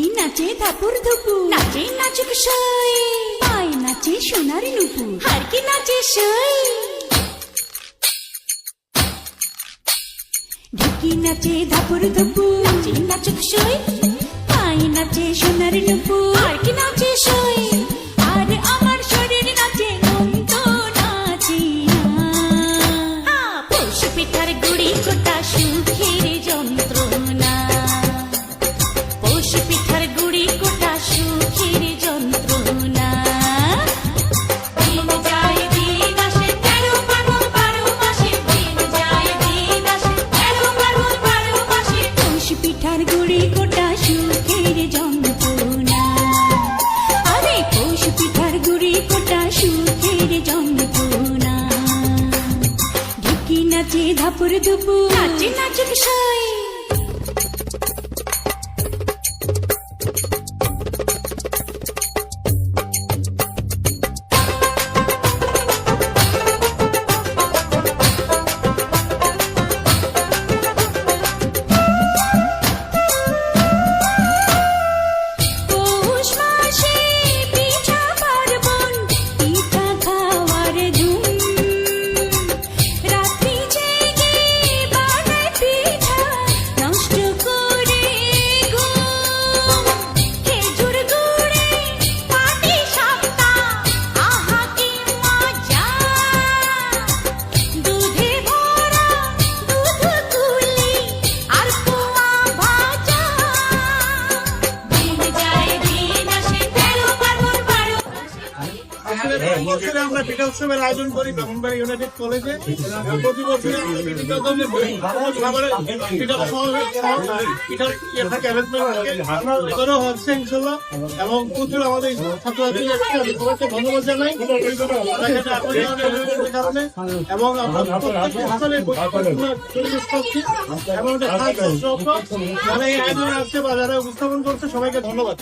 ঢুকি নাচে ধাপুর ধুপু, নাচে নাচুক সই, পায় নাচে সোনার নুপুর, আর কি নাচে সই। ঢুকি নাচে ধাপুর ধুপু, নাচে নাচুক সই, পায় নাচে সোনার নুপুর, আর কি নাচে সই। আর আমার শরীর নাচে মন তো নাচি না, পশু পিঠার গুড়ি কোটা সুখের যন্ত্রণা, পশু পিঠার গুড়ি কোটা সুখের যন্ত্রণা। দিন যায় দিন আসে 13 ফাল্গুন 12 মাসে, দিন যায় দিন আসে 13 ফাল্গুন 12 মাসে, পশু পিঠার গুড়ি কোটা সুখের যন্ত্রণা। আরে পশু পিঠার গুড়ি কোটা সুখের যন্ত্রণা। ঢুকি নাচে ধাপুর ধুপু, নাচে নাচুক সই। পৌষ মাসে পিঠা পার্বণ, পিঠা খাওয়ার ধুম, রাত্রি জেগে বানায় পিঠা নষ্ট করে ঘুম। খেজুর গুড়ে পাটি সাপটা, আহা কি মজা, দুধে ভরা দুধ কুলি আর পোয়া ভাজা। দিন যায় দিন আসে 13 ফাল্গুন 12 বছরে আমরা পিঠা উৎসবের আয়োজন করি ব্রাহ্মণবাড়ি ইউনাইটেড কলেজে। প্রতি বছরে পিঠার ইয়ে থাকে, অ্যারেঞ্জমেন্ট থাকে, এবারও হচ্ছে ইনশাল্লাহ। এবং প্রচুর আমাদের ছাত্রছাত্রী সবাইকে ধন্যবাদ জানাই কারণে। এবং আমরা প্রত্যেক সকালে পরিবেশ করছি এবং যারা এই আয়োজনে আসছে বা যারা উপস্থাপন করছে সবাইকে ধন্যবাদ।